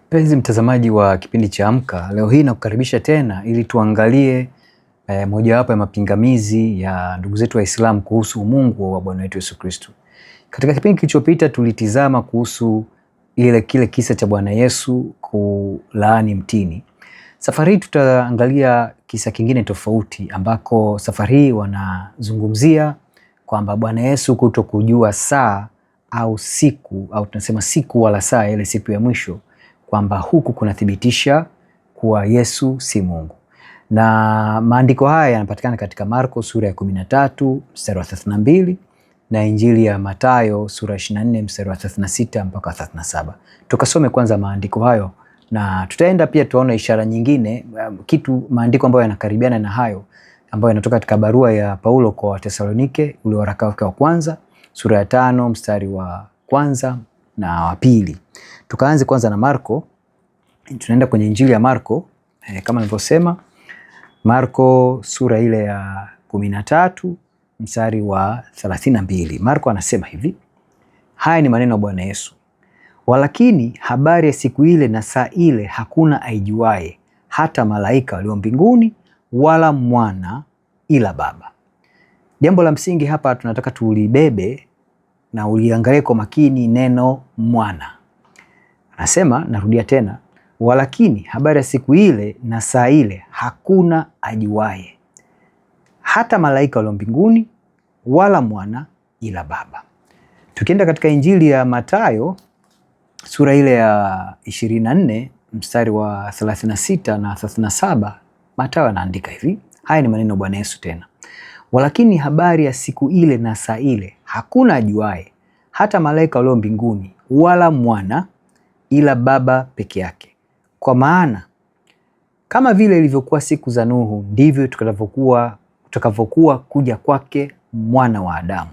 Mpenzi mtazamaji wa kipindi cha Amka, leo hii nakukaribisha tena ili tuangalie mojawapo ya mapingamizi ya ndugu zetu Waislamu kuhusu umungu wa Bwana wetu Yesu Kristo. Katika kipindi kilichopita tulitizama kuhusu kile kisa cha Bwana Yesu kulaani mtini. Safari hii tutaangalia kisa kingine tofauti ambako safari hii wanazungumzia kwamba Bwana Yesu kutokujua saa au siku au tunasema siku wala saa ile siku ya mwisho, kwamba huku kunathibitisha kuwa Yesu si Mungu. Na maandiko haya yanapatikana katika Marko sura ya 13 mstari wa 32 na Injili ya Mathayo sura ya 24 mstari wa 36 mpaka 37. Tukasome kwanza maandiko hayo na tutaenda pia tuone ishara nyingine, maandiko ambayo yanakaribiana na hayo ambayo yanatoka katika barua ya Paulo kwa Wathesalonike, ule waraka wake wa kwanza sura ya 5 mstari wa kwanza na wa pili. Tukaanze kwanza na Marko. Tunaenda kwenye Injili ya Marko kama nilivyosema, Marko sura ile ya 13 mstari wa 32. Marko anasema hivi: haya ni maneno ya Bwana Yesu, walakini habari ya siku ile na saa ile hakuna aijuaye, hata malaika walio mbinguni wala mwana, ila Baba. Jambo la msingi hapa tunataka tulibebe na uliangalie kwa makini neno mwana. Anasema, narudia tena, walakini habari ya siku ile na saa ile hakuna ajuaye, hata malaika walio mbinguni wala mwana, ila Baba. Tukienda katika Injili ya Mathayo sura ile ya 24 mstari wa 36 na 37, Mathayo anaandika hivi. Haya ni maneno Bwana Yesu tena: walakini habari ya siku ile na saa ile hakuna ajuaye, hata malaika walio mbinguni wala mwana, ila Baba peke yake. Kwa maana kama vile ilivyokuwa siku za Nuhu, ndivyo tutakavyokuwa kuja kwake Mwana wa Adamu.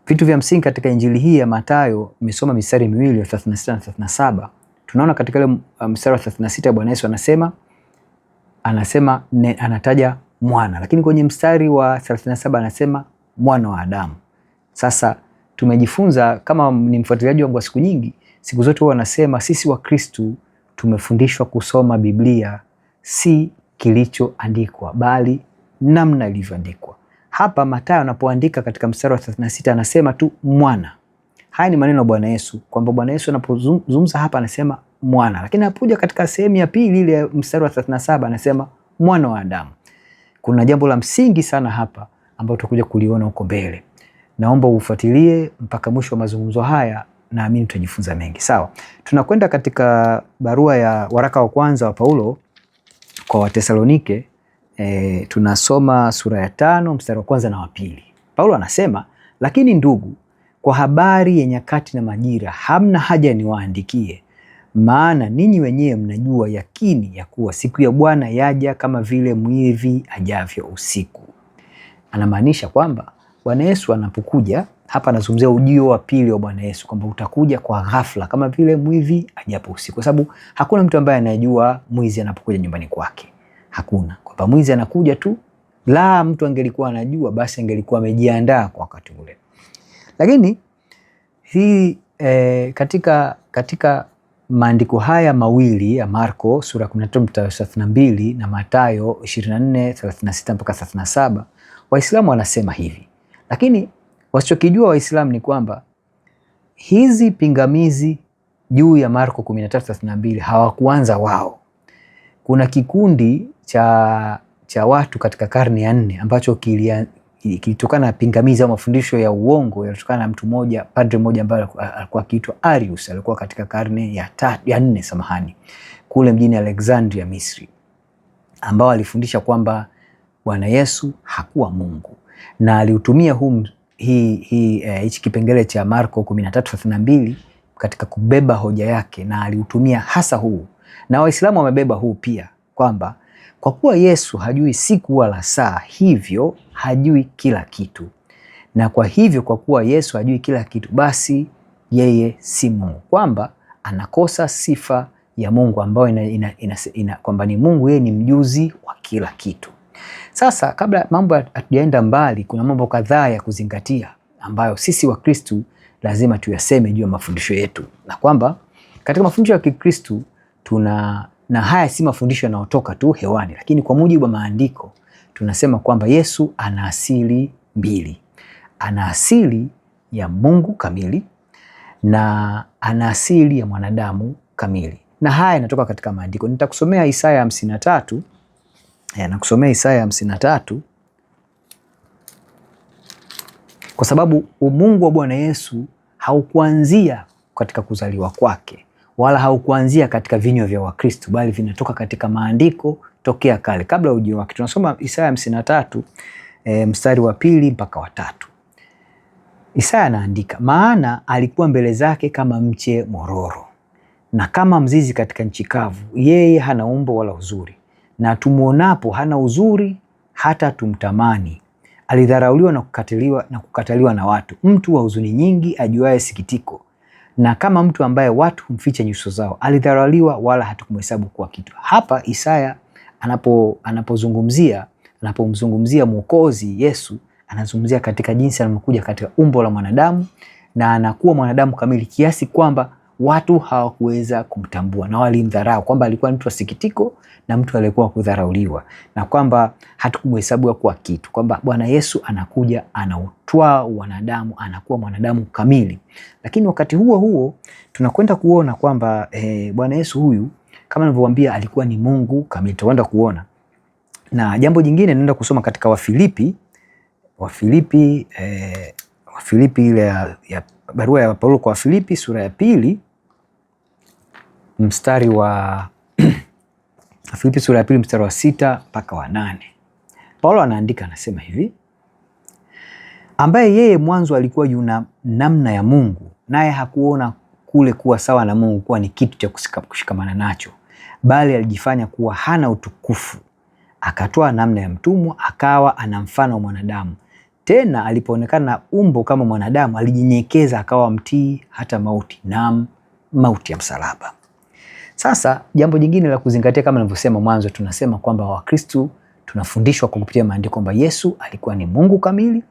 Vitu vya msingi katika Injili hii ya Mathayo, nimesoma mistari miwili ya 36 na 37. Tunaona katika ile mstari wa 36 Bwana Yesu anataja mwana, lakini kwenye mstari wa 37 anasema mwana wa Adamu. Sasa tumejifunza, kama ni mfuatiliaji wangu wa siku nyingi, siku zote huwa wanasema sisi wa Kristu tumefundishwa kusoma Biblia si kilichoandikwa bali namna ilivyoandikwa. Hapa Mathayo anapoandika katika mstari wa 36 anasema tu mwana. Haya ni maneno ya Bwana Yesu, kwamba Bwana Yesu anapozungumza hapa anasema mwana, lakini anapokuja katika sehemu ya pili ile mstari wa 37 anasema mwana wa Adamu. Kuna jambo la msingi sana hapa ambalo tutakuja kuliona huko mbele. Naomba ufuatilie mpaka mwisho wa mazungumzo haya, naamini tutajifunza mengi. Sawa, tunakwenda katika barua ya waraka wa kwanza wa Paulo kwa Wathesalonike. Tunasoma sura ya 5 mstari wa kwanza na wa pili. Paulo anasema, lakini ndugu, kwa habari ya nyakati na majira hamna haja niwaandikie, maana ninyi wenyewe mnajua yakini ya kuwa siku ya Bwana yaja kama vile mwivi ajavyo usiku. Anamaanisha kwamba Bwana Yesu anapokuja hapa, anazungumzia ujio wa pili wa Bwana Yesu, kwamba utakuja kwa ghafla kama vile mwivi ajapo usiku, kwa sababu hakuna mtu ambaye anajua mwizi anapokuja nyumbani kwake. Hakuna kwamba mwizi anakuja tu, la mtu angelikuwa anajua basi angelikuwa amejiandaa kwa wakati ule. Lakini hii katika maandiko haya mawili ya Marko sura 13:32 na Mathayo 24:36 mpaka 37, Waislamu wanasema hivi. Lakini wasichokijua Waislamu ni kwamba hizi pingamizi juu ya Marko 13:32 hawakuanza wao. Kuna kikundi cha watu katika karne ya 4 ambacho kilitokana na pingamizi au mafundisho ya uongo yalitokana na mtu mmoja, padre mmoja ambaye alikuwa akiitwa Arius. Alikuwa katika karne ya 4 kule mjini Alexandria, Misri, ambao alifundisha kwamba Bwana Yesu hakuwa Mungu, na aliutumia hichi kipengele cha Marko 13:32 katika kubeba hoja yake, na aliutumia hasa huu, na Waislamu wamebeba huu pia, kwamba kwa kuwa Yesu hajui siku wala saa, hivyo hajui kila kitu, na kwa hivyo kwa kuwa Yesu hajui kila kitu, basi yeye si Mungu, kwamba anakosa sifa ya Mungu ambayo kwamba ni Mungu, yeye ni mjuzi wa kila kitu. Sasa kabla mambo hatujaenda mbali, kuna mambo kadhaa ya kuzingatia ambayo sisi wa Kristu lazima tuyaseme juu ya mafundisho yetu, na kwamba Katika mafundisho ya Kikristo na haya si mafundisho yanayotoka tu hewani, lakini kwa mujibu wa maandiko tunasema kwamba Yesu ana asili mbili. Ana asili ya Mungu kamili na ana asili ya mwanadamu kamili. Na haya yanatoka katika maandiko. Nitakusomea Isaya 53. Nakusomea Isaya 53 kwa sababu umungu wa Bwana Yesu haukuanzia katika kuzaliwa kwake wala haukuanzia katika vinywa vya Wakristo, bali vinatoka katika maandiko tokea kale kabla ya ujio wake. Tunasoma Isaya 53 mstari wa 2 mpaka wa 3. Isaya anaandika, maana alikuwa mbele zake kama mche mororo na kama mzizi katika nchi kavu. Yeye hana umbo wala uzuri, na tumuonapo hana uzuri hata tumtamani. Alidharauliwa na kukataliwa na watu, mtu wa huzuni nyingi, ajuaye sikitiko, na kama mtu ambaye watu humficha nyuso zao. Alidharauliwa wala hatukumhesabu kuwa kitu. Hapa Isaya anapomzungumzia Mwokozi Yesu, anazungumzia katika jinsi anakuja katika umbo la mwanadamu na anakuwa mwanadamu kamili kiasi kwamba watu hawakuweza kumtambua na walimdharau, kwamba alikuwa mtu wa sikitiko na mtu aliyekuwa kudharauliwa, na kwamba hatukumhesabu kuwa kitu, kwamba Bwana Yesu anakuja anautwaa wanadamu, anakuwa mwanadamu kamili. Lakini wakati huo huo tunakwenda kuona kwamba Bwana Yesu huyu kama nilivyowaambia alikuwa ni Mungu kamili. Tutakwenda kuona. Na jambo jingine naenda kusoma katika Wafilipi ile ya barua ya Paulo kwa Wafilipi sura ya 2 mstari wa Wafilipi sura ya 2 mstari wa 6 mpaka wa 8. Paulo anaandika, anasema hivi: ambaye yeye mwanzo alikuwa yuna namna ya Mungu, naye hakuona kule kuwa sawa na Mungu kuwa ni kitu cha kushikamana nacho, bali alijifanya kuwa hana utukufu, akatoa namna ya mtumwa, akawa ana mfano wa mwanadamu. Tena alipoonekana na umbo kama mwanadamu, alijinyenyekeza akawa mtii hata mauti, naam, mauti ya msalaba. Sasa jambo jingine la kuzingatia, kama nilivyosema mwanzo, tunasema kwamba Wakristo tunafundishwa kwa kupitia maandiko kwamba Yesu alikuwa ni Mungu kamili,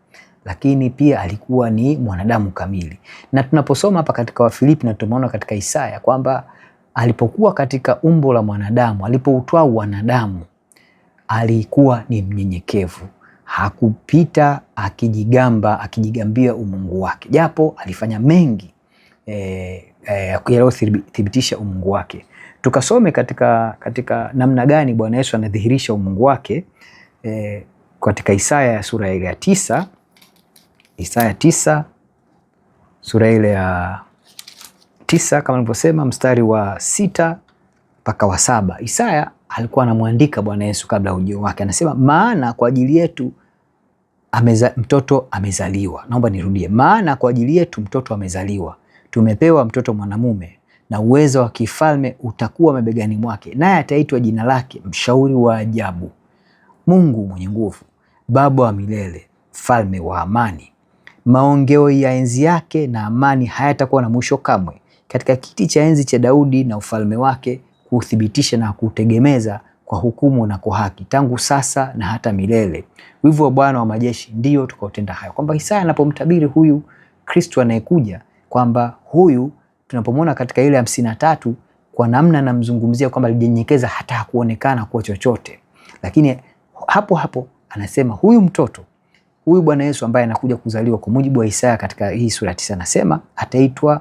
lakini pia alikuwa ni mwanadamu kamili. Na tunaposoma hapa katika Wafilipi na tumeona katika Isaya kwamba alipokuwa katika umbo la mwanadamu, alipoutwaa wanadamu, alikuwa ni mnyenyekevu. Hakupita akijigambia umungu wake, japo alifanya mengi kuyathibitisha umungu wake. Tukasome katika namna gani Bwana Yesu anadhihirisha umungu wake katika Isaya sura ile ya 9. Isaya 9 sura ile ya 9 kama nilivyosema mstari wa 6 mpaka wa 7. Isaya alikuwa anamwandika Bwana Yesu kabla ya ujio wake. Anasema, maana kwa ajili yetu mtoto amezaliwa. Naomba nirudie. Maana kwa ajili yetu mtoto amezaliwa, tumepewa mtoto mwanamume, na uwezo wa kifalme utakuwa mabegani mwake, naye ataitwa jina lake Mshauri wa Ajabu, Mungu Mwenye Nguvu, Baba wa Milele, Mfalme wa Amani. Maongeo ya enzi yake na amani hayatakuwa na mwisho kamwe. Katika kiti cha enzi cha Daudi na ufalme wake, kuthibitisha na kutegemeza kwa hukumu na kwa haki, tangu sasa na hata milele. Wivu wa Bwana wa majeshi ndio tukautenda hayo. Kwamba Isaya anapomtabiri huyu Kristo anayekuja, kwamba huyu tunapomwona katika ile 53 kwa namna anamzungumzia kwamba alijinyenyekeza hata hakuonekana kuwa chochote, lakini hapo anasema huyu mtoto, huyu Bwana Yesu ambaye anakuja kuzaliwa, kwa mujibu wa Isaya katika hii sura 9 anasema ataitwa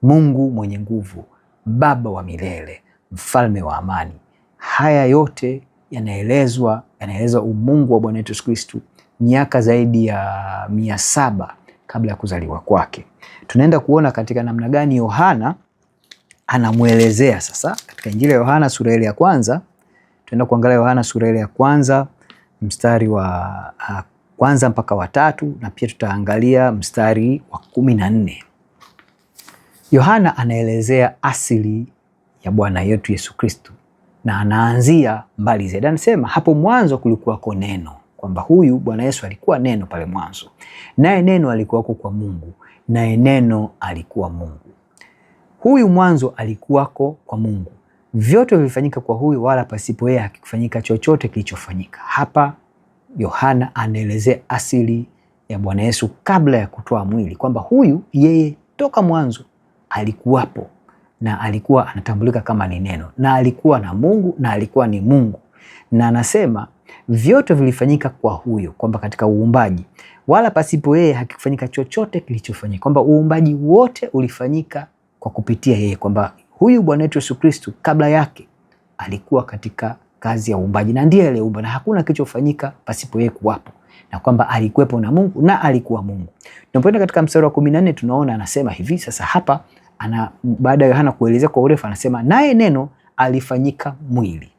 Mungu Mwenye Nguvu, Baba wa Milele, Mfalme wa Amani. Haya yote yanaeleza umungu wa Bwana Yesu Kristo miaka zaidi ya 700 kabla ya kuzaliwa kwake. Tunaenda kuona katika namna gani Yohana anamuelezea sasa katika Injili ya Yohana sura ile ya 1. Tunaenda kuangalia Yohana sura ile ya 1 mstari wa 1 mpaka wa 3, na pia tutaangalia mstari wa 14. Yohana anaelezea asili ya Bwana wetu Yesu Kristo, na anaanzia mbali zaidi. Anasema hapo mwanzo kulikuwako neno, kwamba huyu Bwana Yesu alikuwa neno pale mwanzo, naye neno alikuwako kwa Mungu, naye neno alikuwa Mungu. Huyu mwanzo alikuwako kwa Mungu. Vyote vilifanyika kwa huyu, wala pasipo yeye hakikufanyika chochote kilichofanyika. Hapa Yohana anaelezea asili ya Bwana Yesu kabla ya kutoa mwili, kwamba huyu yeye toka mwanzo alikuwapo, na alikuwa anatambulika kama ni neno, na alikuwa na Mungu na alikuwa ni Mungu. Na anasema vyote vilifanyika kwa huyo, kwamba katika uumbaji wala pasipo yeye hakikufanyika chochote kilichofanyika, kwamba uumbaji wote ulifanyika kwa kupitia yeye, kwamba huyu Bwana wetu Yesu Kristo kabla yake alikuwa katika kazi ya uumbaji na ndiye aliyeumba, na hakuna kilichofanyika pasipo yeye kuwapo, na kwamba alikuwepo na Mungu na alikuwa Mungu. Tunapoenda katika mstari wa 14 tunaona anasema hivi sasa hapa baada ya Yohana kuelezea kwa urefu anasema, naye neno alifanyika mwili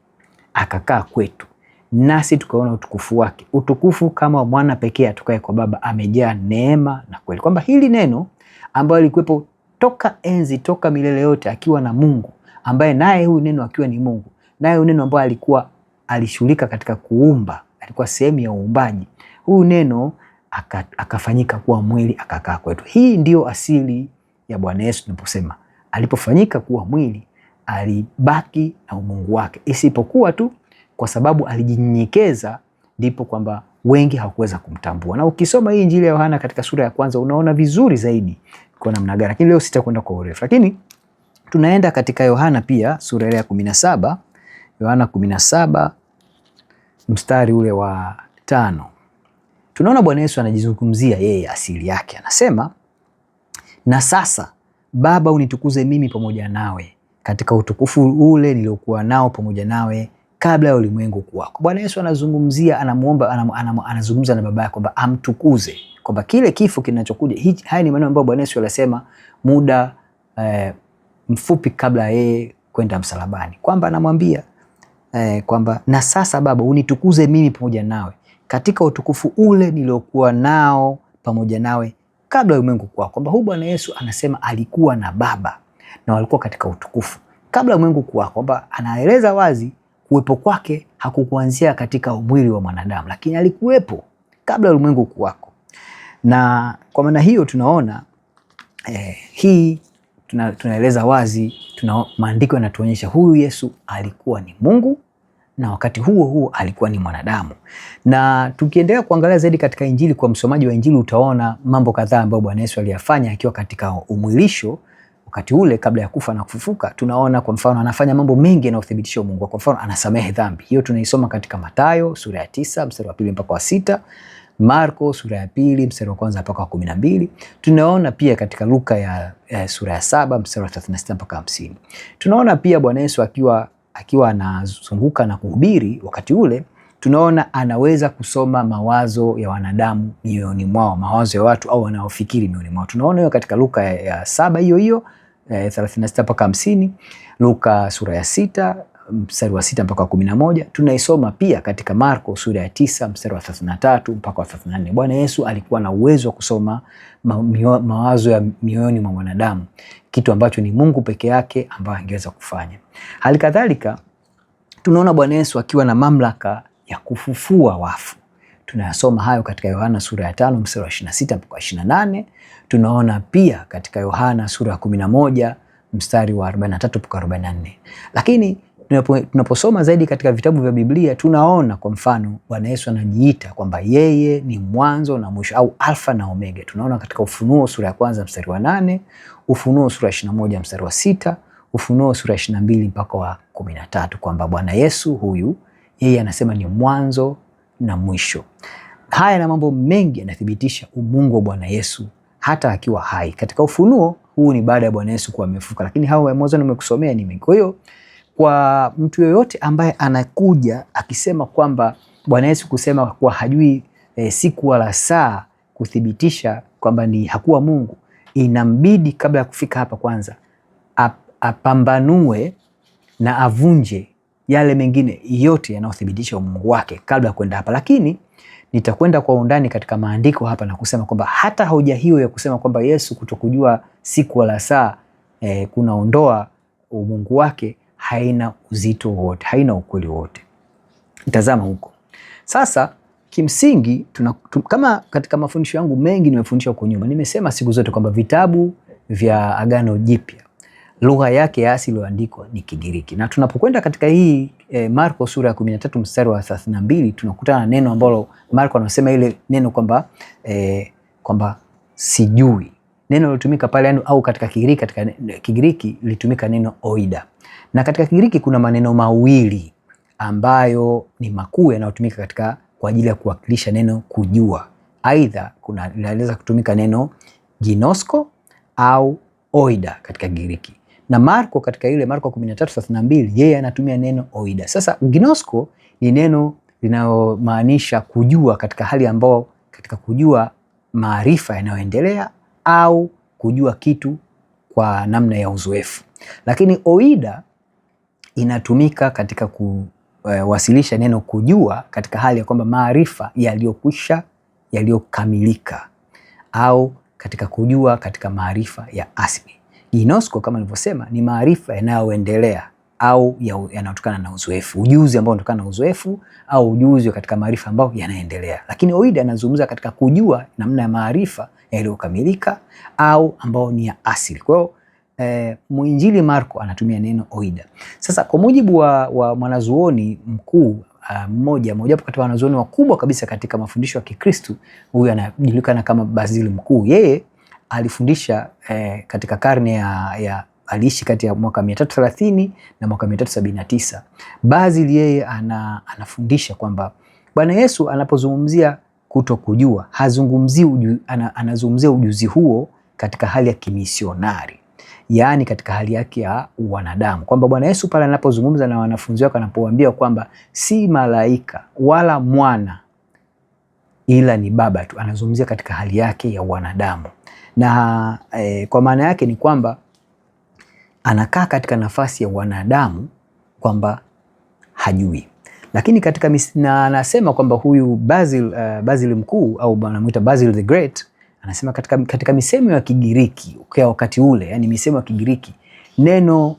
akakaa kwetu, nasi tukaona utukufu wake, utukufu kama mwana pekee atokaye kwa Baba, amejaa neema na kweli. Kwamba hili neno ambayo lilikuwepo toka enzi, toka milele yote, akiwa na Mungu, ambaye naye huyu neno akiwa ni Mungu, naye huyu neno ambaye alishughulika katika kuumba, alikuwa sehemu ya uumbaji, huyu neno akafanyika kuwa mwili akakaa kwetu. Hii ndio asili ya Bwana Yesu. Tunaposema alipofanyika kuwa mwili, alibaki na umungu wake, isipokuwa tu kwa sababu alijinyenyekeza, ndipo kwamba wengi hawakuweza kumtambua. Na ukisoma hii Injili ya Yohana katika sura ya kwanza unaona vizuri zaidi kwa namna gani, lakini leo sitakwenda kwa urefu. Lakini tunaenda katika Yohana pia sura ya 17, Yohana 17 mstari ule wa 5. Tunaona Bwana Yesu anajizungumzia yeye asili yake, anasema, na sasa Baba unitukuze mimi pamoja nawe katika utukufu ule niliokuwa nao pamoja nawe kabla ya ulimwengu kuwako. Bwana Yesu anazungumzia, anamuomba, anazungumza na Baba yake kwamba amtukuze, kwamba kile kifo kinachokuja. Haya ni maneno ambayo Bwana Yesu alisema muda mfupi kabla yeye kwenda msalabani, kwamba anamwambia kwamba na sasa Baba unitukuze mimi pamoja nawe katika utukufu ule niliokuwa nao pamoja nawe kabla ya ulimwengu kuwako. Kwamba huyu Bwana Yesu anasema alikuwa na Baba na walikuwa katika utukufu kabla ya ulimwengu kuwako, kwamba anaeleza wazi kuwepo kwake hakukuanzia katika mwili wa mwanadamu, lakini alikuwepo kabla ya ulimwengu kuwako. Na kwa maana hiyo tunaona hii tunaeleza wazi, maandiko yanatuonyesha huyu Yesu alikuwa ni Mungu na wakati huo huo alikuwa ni mwanadamu. Na tukiendelea kuangalia zaidi katika Injili, kwa msomaji wa Injili utaona mambo kadhaa ambayo Bwana Yesu aliyafanya akiwa katika umwilisho wakati ule kabla ya kufa na kufufuka. Tunaona kwa mfano anafanya mambo mengi yanayothibitisha umungu. Kwa mfano anasamehe dhambi. Hiyo tunaisoma katika Mathayo sura ya 9 mstari wa 2 mpaka wa 6, Marko sura ya 2 mstari wa 1 mpaka wa 12. Tunaona pia katika Luka ya sura ya 7 mstari wa 36 mpaka 50. Tunaona pia Bwana Yesu akiwa anazunguka na kuhubiri wakati ule, tunaona anaweza kusoma mawazo ya wanadamu mioyoni mwao, mawazo ya watu au wanaofikiri mioyoni mwao. Tunaona hiyo katika Luka ya 7 hiyo 36 mpaka 50, Luka sura ya 6 mstari wa 6 mpaka 11. Tunaisoma pia katika Marko sura ya 9 mstari wa 33 mpaka wa 34. Bwana Yesu alikuwa na uwezo wa kusoma mawazo ya mioyoni mwa wanadamu, kitu ambacho ni Mungu peke yake ambaye angeweza kufanya. Hali kadhalika tunaona Bwana Yesu akiwa na mamlaka ya kufufua wafu. Tunayasoma hayo katika Yohana sura ya 5 mstari wa 26 mpaka 28. Tunaona pia katika Yohana sura ya 11 mstari wa 43 mpaka 44. Lakini tunaposoma zaidi katika vitabu vya Biblia tunaona kwa mfano Bwana Yesu anajiita kwamba yeye ni mwanzo na mwisho au Alfa na Omega. Tunaona katika Ufunuo sura ya 1 mstari wa 8, Ufunuo sura ya 21 mstari wa 6, Ufunuo sura ya 22 mpaka wa 13, kwamba Bwana Yesu huyu yeye anasema ni mwanzo na mwisho. Haya na mambo mengi yanathibitisha umungu wa Bwana Yesu hata akiwa hai. Katika Ufunuo huu ni baada ya Bwana Yesu kuwa amefufuka, lakini hao wa mwanzo nimekusomea ni mengi. Kwa hiyo kwa mtu yoyote ambaye anakuja akisema kwamba Bwana Yesu kusema kuwa hajui siku wala saa kuthibitisha kwamba ni hakuwa Mungu, inambidi kabla ya kufika hapa kwanza apambanue na avunje yale mengine yote yanayothibitisha umungu wake kabla ya kwenda hapa. Lakini nitakwenda kwa undani katika maandiko hapa na kusema kwamba hata hoja hiyo ya kusema kwamba Yesu kutokujua siku wala saa kunaondoa umungu wake haina uzito wote, haina ukweli wote. Tazama huko. Sasa kimsingi kama katika mafundisho yangu mengi nimefundisha huko nyuma, nimesema siku zote kwamba vitabu vya Agano Jipya lugha yake ya asili iliyoandikwa ni Kigiriki. Na tunapokwenda katika hii Marko sura ya 13 mstari wa 32 tunakutana na neno ambalo Marko anasema ile neno kwamba sijui. neno lilotumika pale au katika Kigiriki litumika neno oida. Na katika Kigiriki kuna maneno mawili ambayo ni makuu yanayotumika kwa ajili ya kuwakilisha neno kujua. Aidha linaweza kutumika neno ginosko au oida katika Kigiriki. Na Marko katika ile Marko 13:32 yeye anatumia neno oida. Sasa ginosko ni neno linalomaanisha kujua katika hali ambao katika kujua maarifa yanayoendelea au kujua kitu kwa namna ya uzoefu. Lakini oida inatumika katika kuwasilisha neno kujua katika hali ya kwamba maarifa yaliyokwisha, yaliyokamilika, au katika kujua katika maarifa ya asili. Ginosko kama nilivyosema ni maarifa yanayoendelea au yanayotokana na uzoefu, ujuzi ambao unatokana na uzoefu au ujuzi katika maarifa ambao yanaendelea. Lakini oida anazungumza katika kujua namna ya maarifa yaliyokamilika au ambao ni ya asili. Kwa hiyo Mwinjili Marko anatumia neno oida. Sasa kwa mujibu wa mwanazuoni mkuu mmoja kati ya wanazuoni wakubwa kabisa katika mafundisho ya Kikristo, huyu anajulikana kama Basil Mkuu. Yeye alifundisha katika karne aliishi kati ya mwaka 330 na mwaka 379. Basil yeye anafundisha kwamba Bwana Yesu anapozungumzia kutokujua anazungumzia ujuzi huo katika hali ya kimisionari, yaani katika hali yake ya wanadamu, kwamba Bwana Yesu pale anapozungumza na wanafunzi wake, anapowaambia kwamba si malaika wala mwana ila ni Baba tu, anazungumzia katika hali yake ya wanadamu. Na kwa maana yake ni kwamba anakaa katika nafasi ya wanadamu kwamba hajui. Lakini na anasema kwamba huyu Basil Mkuu au anamuita Basil the Great, anasema katika misemo ya Kigiriki kwa wakati ule, yani misemo ya Kigiriki, neno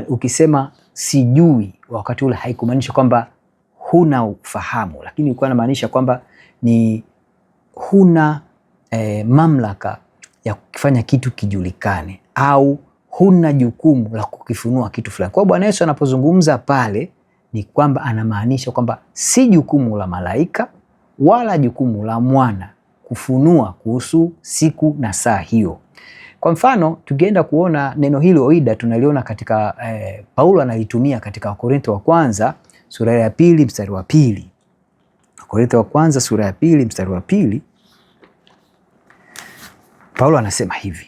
ukisema sijui wakati ule haikumaanisha kwamba huna ufahamu, lakini ilikuwa inamaanisha kwamba ni huna mamlaka ya kufanya kitu kijulikane au huna jukumu la kukifunua kitu fulani. Kwa Bwana Yesu anapozungumza pale ni kwamba anamaanisha kwamba si jukumu la malaika wala jukumu la mwana kufunua kuhusu siku na saa hiyo. Kwa mfano, tukienda kuona neno hili oida tunaliona katika Paulo analitumia katika Wakorintho wa kwanza sura ya 2 mstari wa 2. Wakorintho wa kwanza sura ya 2 mstari wa 2. Paulo anasema hivi: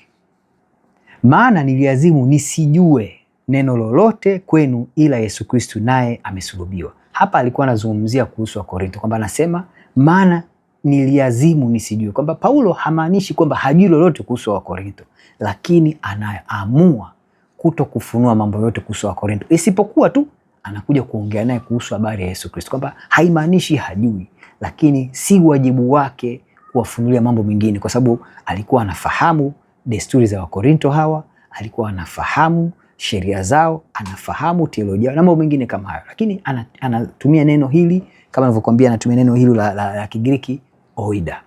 maana niliazimu nisijue neno lolote kwenu ila Yesu Kristo naye amesulubiwa. Hapa alikuwa anazungumzia kuhusu Wakorintho kwamba anasema maana niliazimu nisijue, kwamba Paulo hamaanishi kwamba hajui lolote kuhusu Wakorintho, lakini anaamua kuto kufunua mambo yote kuhusu Wakorintho, isipokuwa tu anakuja kuongea naye kuhusu habari ya Yesu Kristo, kwamba haimaanishi hajui, lakini si wajibu wake kuwafunulia mambo mengine, kwa sababu alikuwa anafahamu desturi za Wakorintho hawa, alikuwa anafahamu sheria zao, anafahamu teolojia na mambo mengine kama hayo, lakini anatumia neno hili kama nilivyokuambia, anatumia neno hili la Kigiriki oida.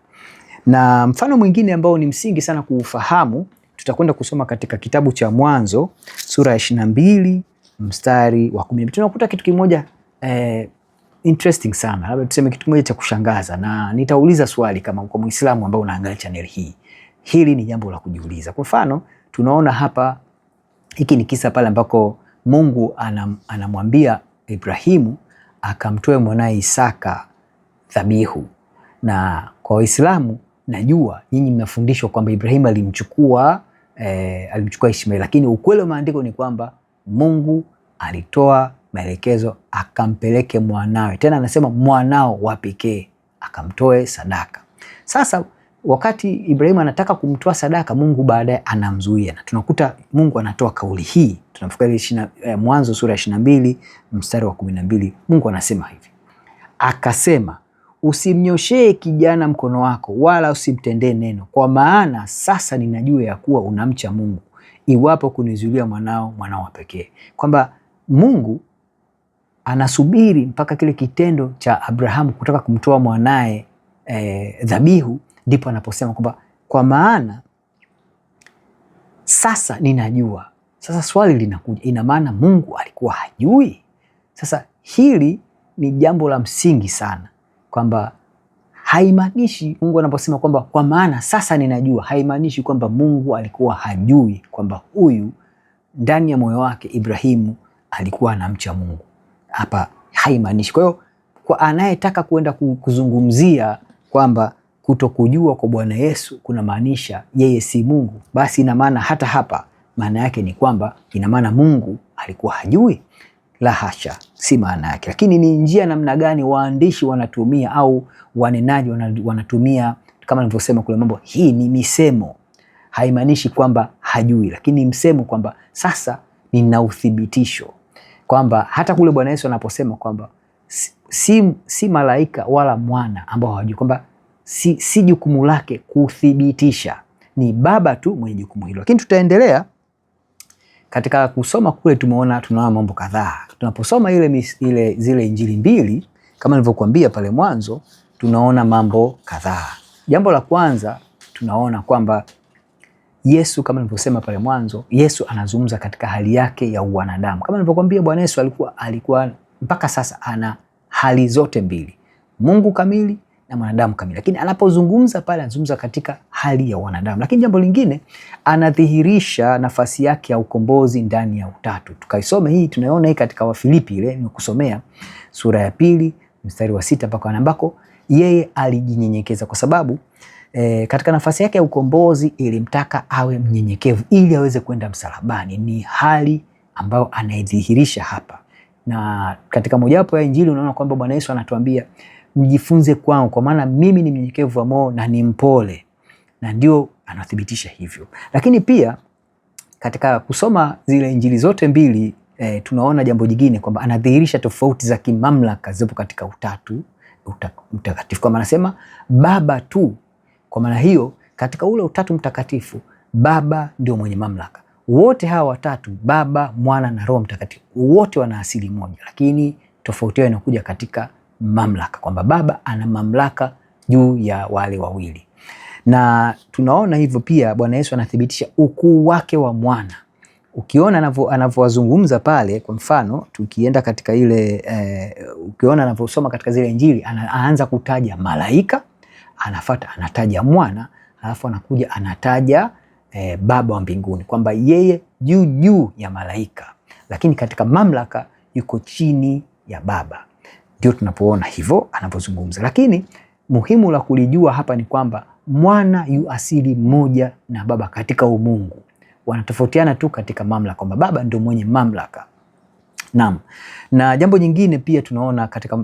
Na mfano mwingine ambao ni msingi sana kuufahamu, tutakwenda kusoma katika kitabu cha Mwanzo sura ya 22 mstari wa 10. Tunakuta kitu kimoja interesting sana, labda tuseme kitu kimoja cha kushangaza, na nitauliza swali kama kwa Muislamu ambao unaangalia channel hii. Hili ni jambo la kujiuliza. Kwa mfano, tunaona hapa, hiki ni kisa pale ambako Mungu anamwambia Ibrahimu akamtoe mwanae Isaka dhabihu. Na kwa Waislamu najua nyinyi mnafundishwa kwamba Ibrahimu alimchukua Ishmaeli, lakini ukweli wa maandiko ni kwamba Mungu alitoa maelekezo akampeleke mwanawe, tena anasema mwanao wa pekee, akamtoe sadaka. Sasa wakati Ibrahimu anataka kumtoa sadaka, Mungu baadaye anamzuia, na tunakuta Mungu anatoa kauli hii. Tunafikiri Mwanzo sura ya 22 mstari wa 12. Mungu anasema hivi: akasema, usimnyoshee kijana mkono wako wala usimtendee neno, kwa maana sasa ninajua ya kuwa unamcha Mungu, iwapo kunizuilia mwanao wa pekee. Kwamba Mungu anasubiri mpaka kile kitendo cha Abrahamu kutaka kumtoa mwanae dhabihu, ndipo anaposema kwamba kwa maana sasa ninajua. Sasa swali linakuja, ina maana Mungu alikuwa hajui? Sasa hili ni jambo la msingi sana, kwamba haimaanishi Mungu anaposema kwamba kwa maana sasa ninajua, haimaanishi kwamba Mungu alikuwa hajui kwamba huyu ndani ya moyo wake Ibrahimu alikuwa anamcha Mungu. Hapa haimaanishi. Kwa hiyo kwa anayetaka kwenda kuzungumzia kwamba kutokujua kwa Bwana Yesu kuna maanisha yeye si Mungu, basi ina maana hata hapa maana yake ni kwamba ina maana Mungu alikuwa hajui? La hasha, si maana yake. Lakini ni njia namna gani waandishi wanatumia au wanenaji wanatumia, kama nilivyosema kule mambo, hii ni misemo. Haimaanishi kwamba hajui, lakini msemo kwamba sasa nina uthibitisho kwamba hata kule Bwana Yesu anaposema kwamba si malaika wala mwana ambao hawajui, kwamba si jukumu lake kuthibitisha, ni Baba tu mwenye jukumu hilo. Lakini tutaendelea katika kusoma kule, tunaona mambo kadhaa. Tunaposoma zile Injili mbili kama nilivyokuambia pale mwanzo, tunaona mambo kadhaa. Jambo la kwanza tunaona kwamba Yesu, kama nilivyosema pale mwanzo, Yesu anazungumza katika hali yake ya uwanadamu. Kama nilivyokuambia, Bwana Yesu alikuwa mpaka sasa ana hali zote mbili, Mungu kamili na mwanadamu kamili. Lakini anapozungumza pale anazungumza katika hali ya wanadamu. Lakini jambo lingine, anadhihirisha nafasi yake ya ukombozi ndani ya utatu. Tukaisome hii, tunaona hii katika Wafilipi ile nimekusomea sura ya 2 mstari wa 6 mpaka ambako yeye alijinyenyekeza kwa sababu katika nafasi yake ya ukombozi ilimtaka awe mnyenyekevu ili aweze kwenda msalabani. Ni hali ambayo anaidhihirisha hapa. Na katika mojawapo ya Injili unaona kwamba Bwana Yesu anatuambia mjifunze kwangu kwa maana mimi ni mnyenyekevu wa moyo na ni mpole, na ndio anathibitisha hivyo. Lakini pia katika kusoma zile Injili zote mbili tunaona jambo jingine kwamba anadhihirisha tofauti za kimamlaka zipo katika utatu mtakatifu, kwa maana anasema Baba tu. Kwa maana hiyo katika ule utatu mtakatifu Baba ndio mwenye mamlaka. Wote hawa watatu, Baba, Mwana na Roho Mtakatifu, wote wana asili moja, lakini tofauti yao inakuja katika mamlaka, kwamba Baba ana mamlaka juu ya wale wawili. Na tunaona hivyo pia Bwana Yesu anathibitisha ukuu wake wa Mwana. Ukiona anavyowazungumza pale, kwa mfano tukienda katika ile ukiona anavyosoma katika zile Injili, anaanza kutaja malaika, anafuata anataja Mwana, alafu anakuja anataja Baba wa mbinguni, kwamba yeye juu ya malaika, lakini katika mamlaka yuko chini ya Baba. Ndio tunapoona hivyo anapozungumza. Lakini muhimu la kulijua hapa ni kwamba Mwana yu asili moja na Baba katika umungu. Wanatofautiana tu katika mamlaka, kwamba Baba ndio mwenye mamlaka. Naam. Na jambo jingine pia tunaona katika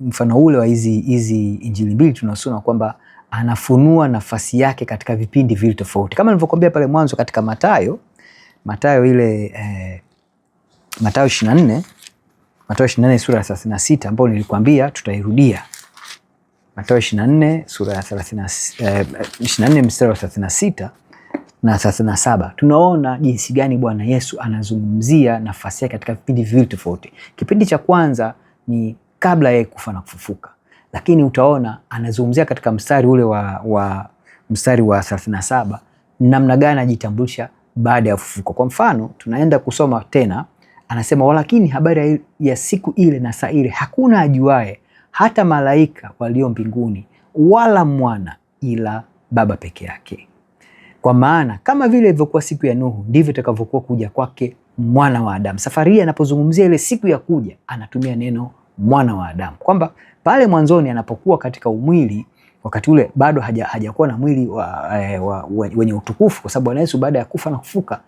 mfano ule wa hizi Injili mbili, tunasoma kwamba anafunua nafasi yake katika vipindi vile tofauti. Kama nilivyokuambia pale mwanzo katika Mathayo ile Mathayo 24 sura ya 36 ambayo nilikwambia tutairudia. Mathayo 24 sura ya 24 mstari wa 36 na 37. Tunaona jinsi gani Bwana Yesu anazungumzia nafasi yake katika vipindi viwili tofauti. Kipindi cha kwanza ni kabla yeye kufa na kufufuka. Lakini utaona anazungumzia katika mstari ule mstari wa 37 namna gani anajitambulisha baada ya ufufuko. Kwa mfano, tunaenda kusoma tena, anasema walakini habari ya siku ile na saa ile hakuna ajuaye, hata malaika walio mbinguni wala Mwana, ila Baba peke yake. Kwa maana kama vile ilivyokuwa siku ya Nuhu, ndivyo itakavyokuwa kuja kwake Mwana wa Adamu. Safari hii anapozungumzia ile siku ya kuja, anatumia neno Mwana wa Adamu, kwamba pale mwanzoni anapokuwa katika umwili, wakati ule bado hajakuwa na mwili wenye utukufu, kwa sababu Bwana Yesu baada ya kufa na kufuka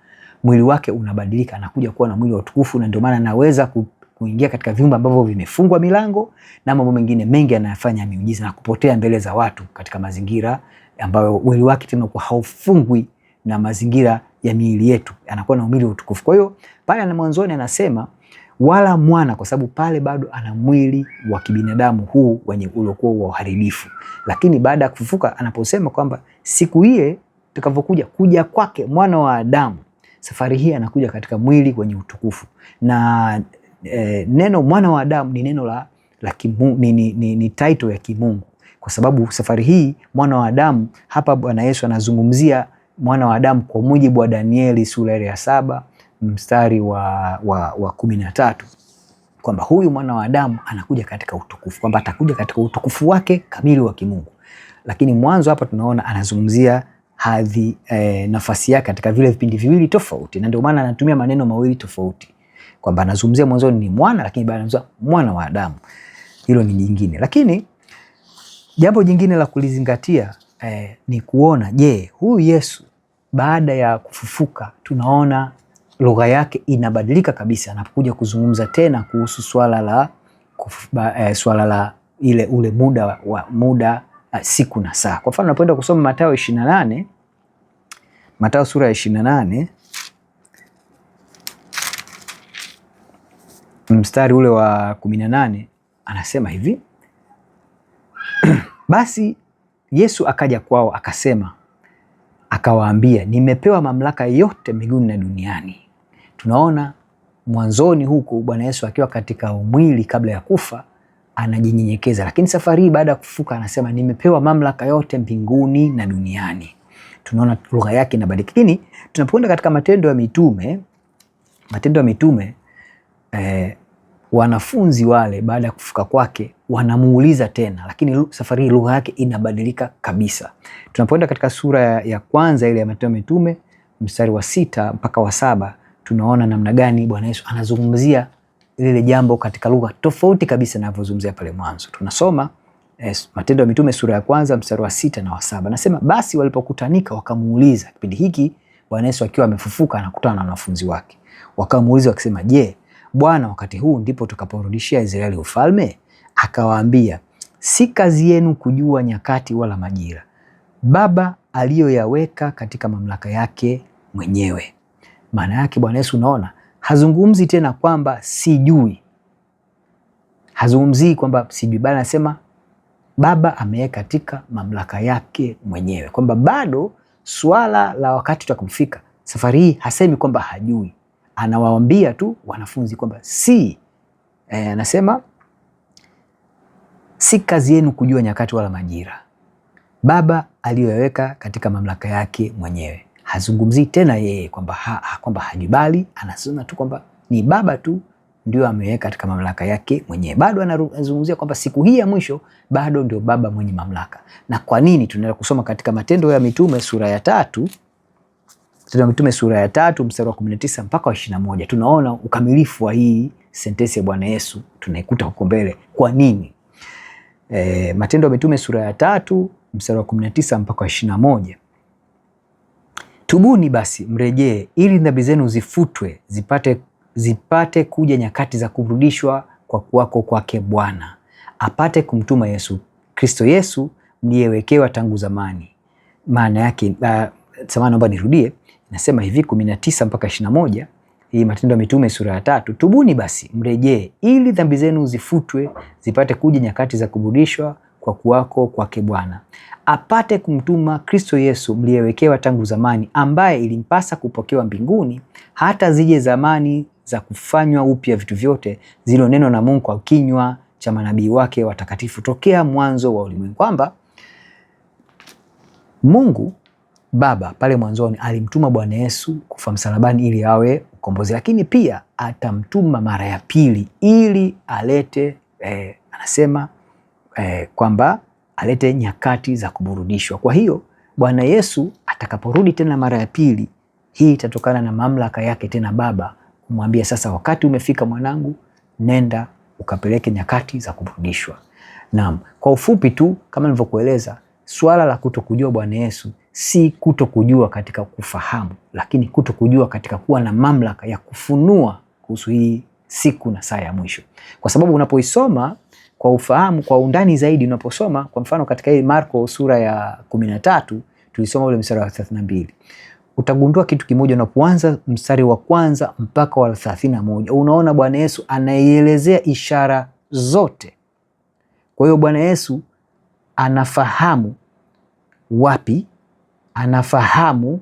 mwili wake unabadilika, anakuja kuwa na mwili wa utukufu, na ndio maana anaweza kuingia katika vyumba ambavyo vimefungwa milango na mambo mengine mengi anayofanya miujiza na kupotea mbele za watu katika mazingira ambayo mwili wake tena kwa haufungwi na mazingira ya miili yetu, anakuwa na mwili wa utukufu. Kwa hiyo pale na mwanzoni anasema wala Mwana, kwa sababu pale bado ana mwili wa kibinadamu huu wenye uliokuwa wa uharibifu. Lakini baada ya kufufuka, anaposema kwamba siku ile tutakavyokuja kuja kwake Mwana wa Adamu, safari hii anakuja katika mwili wenye utukufu. Na neno Mwana wa Adamu ni neno la kimungu, ni title ya kimungu, kwa sababu safari hii Mwana wa Adamu, hapa Bwana Yesu anazungumzia Mwana wa Adamu kwa mujibu wa Danieli sura ya 7 mstari wa 13, kwamba huyu Mwana wa Adamu anakuja katika utukufu, kwamba atakuja katika utukufu wake kamili wa kimungu. lakini mwanzo hapa tunaona anazungumzia hadhi nafasi yake katika vile vipindi viwili tofauti, na ndio maana anatumia maneno mawili tofauti, kwamba anazungumzia mwanzo ni mwana, lakini baadaye anazungumzia mwana wa Adamu. Hilo ni jingine. Lakini jambo jingine la kulizingatia ni kuona, je, huyu Yesu baada ya kufufuka tunaona lugha yake inabadilika kabisa anapokuja kuzungumza tena kuhusu swala la ule muda siku na saa. Kwa mfano unapoenda kusoma Mathayo 28, Mathayo sura ya 28 mstari ule wa 18 anasema hivi basi Yesu akaja kwao akasema, akawaambia, nimepewa mamlaka yote mbinguni na duniani. Tunaona mwanzoni huku Bwana Yesu akiwa katika mwili kabla ya kufa anajinyenyekeza, lakini safari hii baada ya kufufuka anasema nimepewa mamlaka yote mbinguni na duniani. Tunaona lugha yake inabadilika. Lakini tunapoenda katika Matendo ya Mitume, wanafunzi wale baada ya kufufuka kwake wanamuuliza tena, lakini safari hii lugha yake inabadilika kabisa. Tunapoenda katika sura ya kwanza ile ya Matendo ya Mitume mstari wa 6 mpaka wa 7 tunaona namna gani Bwana Yesu anazungumzia lile jambo katika lugha tofauti kabisa na anavyozungumzia pale mwanzo. Tunasoma Matendo ya Mitume sura ya kwanza mstari wa 6 na wa 7. Nasema basi walipokutanika wakamuuliza, kipindi hiki Bwana Yesu akiwa amefufuka anakutana na wanafunzi wake. Wakamuuliza wakisema, je, Bwana, wakati huu ndipo tukaporudishia Israeli ufalme? Akawaambia, si kazi yenu kujua nyakati wala majira Baba aliyoyaweka katika mamlaka yake mwenyewe. Maana yake Bwana Yesu unaona hazungumzi tena kwamba sijui, hazungumzii kwamba sijui, bali anasema Baba ameweka katika mamlaka yake mwenyewe, kwamba bado swala la wakati utakapofika, safari hii hasemi kwamba hajui, anawaambia tu wanafunzi kwamba anasema si kazi yenu kujua nyakati wala majira Baba aliyoyaweka katika mamlaka yake mwenyewe. Hazungumzii tena yeye kwamba hajui, bali anasema tu kwamba ni Baba tu ndio ameweka katika mamlaka yake mwenyewe. Bado anazungumzia kwamba siku hii ya mwisho bado ndio Baba mwenye mamlaka. Na kwa nini? Tunaenda kusoma katika Matendo ya Mitume sura ya 3, Matendo ya Mitume sura ya 3 mstari wa 19 mpaka wa 21. Tunaona ukamilifu wa hii sentensi ya Bwana Yesu, tunaikuta huko mbele. Kwa nini? Matendo ya Mitume sura ya 3 mstari wa 19 mpaka wa 21. Tubuni basi mrejee, ili dhambi zenu zifutwe, zipate kuja nyakati za kurudishwa kwa kuwako kwake Bwana, apate kumtuma Yesu Kristo, Yesu mliyewekewa tangu zamani. Maana yake naomba nirudie, nasema hivi 19 mpaka 21. Hii Matendo ya Mitume sura ya 3. Tubuni basi mrejee, ili dhambi zenu zifutwe, zipate kuja nyakati za kurudishwa kwa kuwako kwake Bwana, apate kumtuma Kristo Yesu mliyewekewa tangu zamani, ambaye ilimpasa kupokewa mbinguni, hata zije zamani za kufanywa upya vitu vyote, zilizonenwa na Mungu kwa kinywa cha manabii wake watakatifu tokea mwanzo wa ulimwengu. Kwamba Mungu Baba pale mwanzoni alimtuma Bwana Yesu kufa msalabani ili awe ukombozi, lakini pia atamtuma mara ya pili ili alete anasema kwamba alete nyakati za kuburudishwa. Kwa hiyo Bwana Yesu atakaporudi tena mara ya pili, hii itatokana na mamlaka yake tena Baba kumwambia, sasa wakati umefika mwanangu, nenda ukapeleke nyakati za kuburudishwa. Naam, kwa ufupi tu kama nilivyokueleza, swala la kutokujua Bwana Yesu si kutokujua katika kufahamu, lakini kutokujua katika kuwa na mamlaka ya kufunua kuhusu hii siku na saa ya mwisho. Kwa sababu unapoisoma kwa ufahamu kwa undani zaidi, unaposoma kwa mfano katika hii Marko sura ya 13 tulisoma ule mstari wa 32, utagundua kitu kimoja. Unapoanza mstari wa kwanza mpaka wa 31, unaona Bwana Yesu anaielezea ishara zote. Kwa hiyo Bwana Yesu anafahamu wapi, anafahamu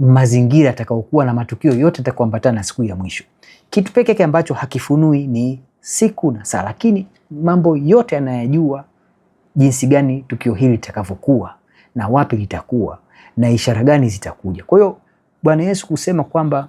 mazingira atakayokuwa na matukio yote atakayoambatana na siku ya mwisho. Kitu pekee yake ambacho hakifunui ni siku na saa, lakini mambo yote anayajua, jinsi gani tukio hili litakavyokuwa na wapi litakuwa na ishara gani zitakuja. Kwa hiyo Bwana Yesu kusema kwamba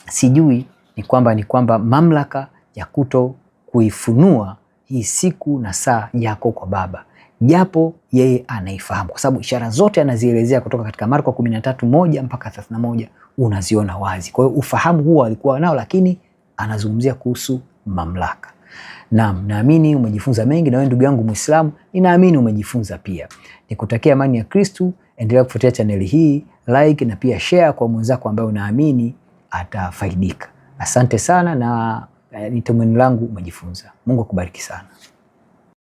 sijui ni kwamba mamlaka ya kuto kuifunua hii siku na saa yako kwa Baba. japo yeye anaifahamu, kwa sababu ishara zote anazielezea kutoka katika Marko 13:1 mpaka 31 unaziona wazi. Kwa hiyo ufahamu huo alikuwa nao, lakini anazungumzia kuhusu mamlaka. Naam, naamini umejifunza mengi, na wewe ndugu yangu Muislamu, ninaamini umejifunza pia. Nikutakia amani ya Kristo. Endelea kufuatia chaneli hii, like na pia share kwa mwenzako ambaye unaamini atafaidika. Asante sana, na ni tumaini langu umejifunza. Mungu akubariki sana.